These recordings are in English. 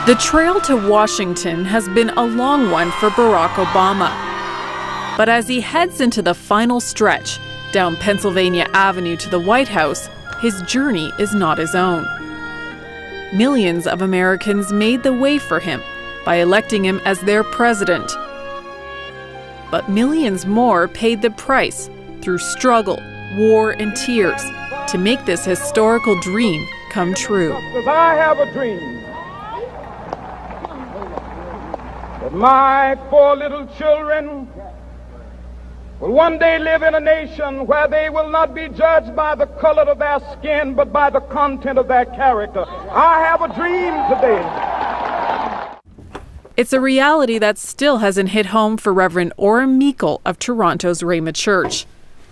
The trail to Washington has been a long one for Barack Obama. But as he heads into the final stretch down Pennsylvania Avenue to the White House, his journey is not his own. Millions of Americans made the way for him by electing him as their president. But millions more paid the price through struggle, war, and tears to make this historical dream come true. Because I have a dream that my 4 little children will one day live in a nation where they will not be judged by the color of their skin, but by the content of their character. I have a dream today. It's a reality that still hasn't hit home for Reverend Orim Meikle of Toronto's Rhema Church.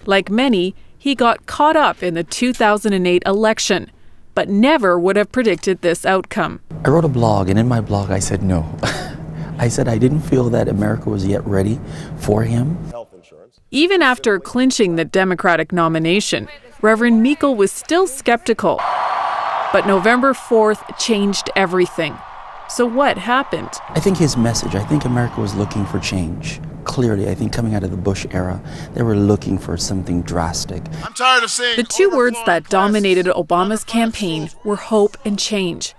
Like many, he got caught up in the 2008 election, but never would have predicted this outcome. I wrote a blog, and in my blog I said no. I said I didn't feel that America was yet ready for him. Even after clinching the Democratic nomination, Reverend Meikle was still skeptical. But November 4th changed everything. So what happened? I think his message, I think America was looking for change. Clearly, I think coming out of the Bush era, they were looking for something drastic. I'm tired of seeing the two words that dominated Obama's campaign were hope and change.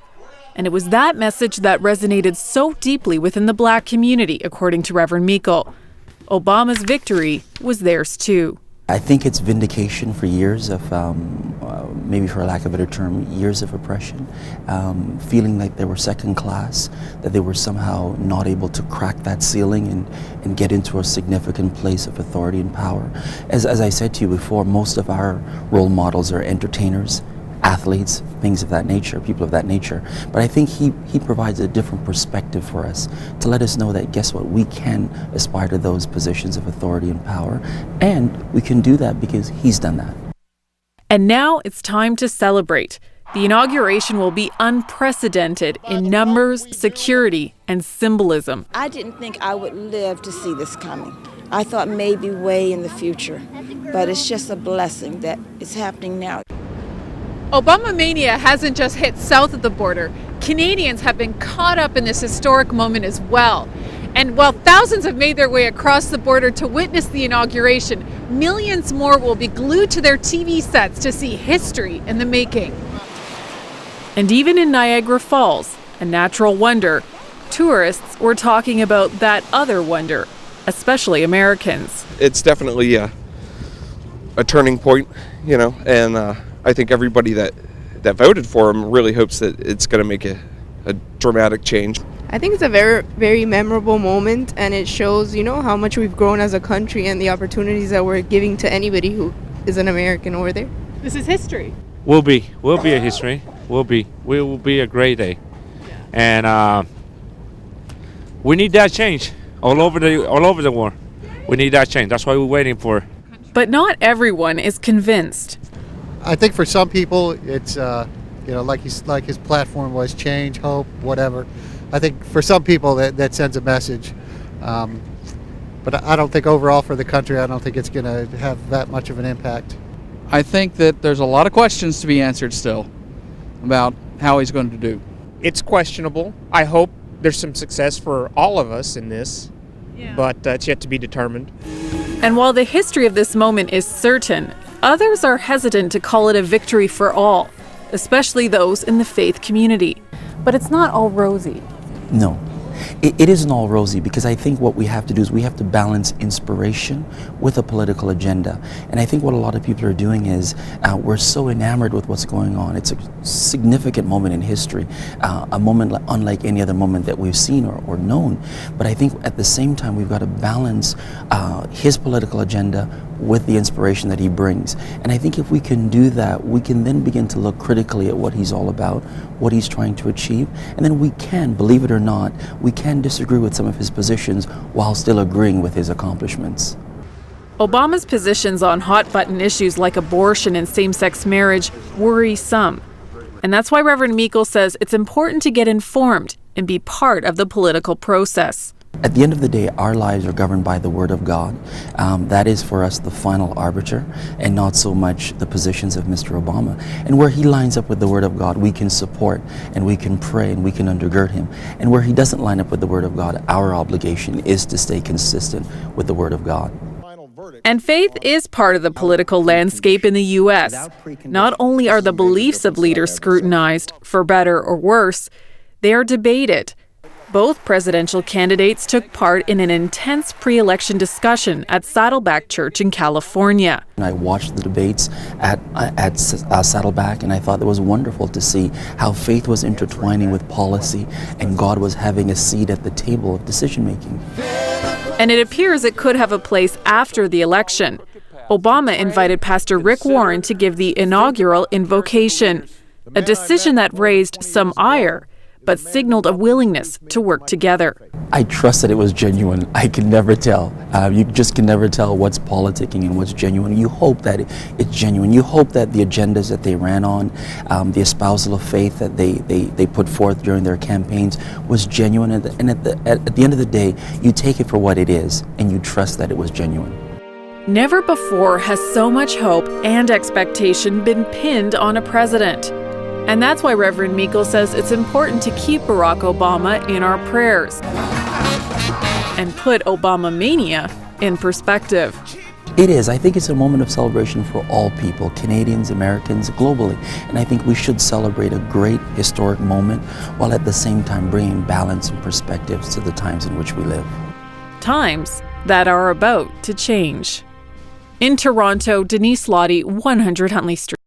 And it was that message that resonated so deeply within the Black community, according to Reverend Meikle. Obama's victory was theirs too. I think it's vindication for years of, maybe for lack of a better term, years of oppression, feeling like they were second class, that they were somehow not able to crack that ceiling and get into a significant place of authority and power. As I said to you before, most of our role models are entertainers, athletes, things of that nature, people of that nature. But I think he provides a different perspective for us to let us know that, guess what, we can aspire to those positions of authority and power, and we can do that because he's done that. And now it's time to celebrate. The inauguration will be unprecedented in numbers, security, and symbolism. I didn't think I would live to see this coming. I thought maybe way in the future, but it's just a blessing that it's happening now. Obamamania hasn't just hit south of the border. Canadians have been caught up in this historic moment as well. And while thousands have made their way across the border to witness the inauguration, millions more will be glued to their TV sets to see history in the making. And even in Niagara Falls, a natural wonder, tourists were talking about that other wonder, especially Americans. It's definitely a turning point, and I think everybody that voted for him really hopes that it's going to make a dramatic change. I think it's a very, very memorable moment, and it shows, how much we've grown as a country and the opportunities that we're giving to anybody who is an American over there. This is history. Will be a history. We will be a great day, and we need that change all over the world. We need that change. That's why we're waiting for. But not everyone is convinced. I think for some people, it's like his platform was change, hope, whatever. I think for some people that sends a message, but I don't think overall for the country, I don't think it's going to have that much of an impact. I think that there's a lot of questions to be answered still about how he's going to do. It's questionable. I hope there's some success for all of us in this, but it's yet to be determined. And while the history of this moment is certain, others are hesitant to call it a victory for all, especially those in the faith community. But it's not all rosy. No, it isn't all rosy, because I think what we have to do is we have to balance inspiration with a political agenda. And I think what a lot of people are doing is we're so enamored with what's going on. It's a significant moment in history, a moment unlike any other moment that we've seen or known. But I think at the same time we've got to balance his political agenda with the inspiration that he brings. And I think if we can do that, we can then begin to look critically at what he's all about, what he's trying to achieve, and then we can, believe it or not, we can disagree with some of his positions while still agreeing with his accomplishments. Obama's positions on hot-button issues like abortion and same-sex marriage worry some. And that's why Reverend Meikle says it's important to get informed and be part of the political process. At the end of the day, our lives are governed by the Word of God. That is for us the final arbiter, and not so much the positions of Mr. Obama. And where he lines up with the Word of God, we can support, and we can pray, and we can undergird him. And where he doesn't line up with the Word of God, our obligation is to stay consistent with the Word of God. And faith is part of the political landscape in the U.S. Not only are the beliefs of leaders scrutinized, for better or worse, they are debated. Both presidential candidates took part in an intense pre-election discussion at Saddleback Church in California. I watched the debates at Saddleback, and I thought it was wonderful to see how faith was intertwining with policy, and God was having a seat at the table of decision-making. And it appears it could have a place after the election. Obama invited Pastor Rick Warren to give the inaugural invocation, a decision that raised some ire, but signaled a willingness to work together. I trust that it was genuine. I can never tell. You just can never tell what's politicking and what's genuine. You hope that it's genuine. You hope that the agendas that they ran on, the espousal of faith that they put forth during their campaigns was genuine. And at the end of the day, you take it for what it is, and you trust that it was genuine. Never before has so much hope and expectation been pinned on a president. And that's why Reverend Meikle says it's important to keep Barack Obama in our prayers and put Obamamania in perspective. It is. I think it's a moment of celebration for all people, Canadians, Americans, globally. And I think we should celebrate a great historic moment while at the same time bringing balance and perspectives to the times in which we live. Times that are about to change. In Toronto, Denise Lodde, 100 Huntley Street.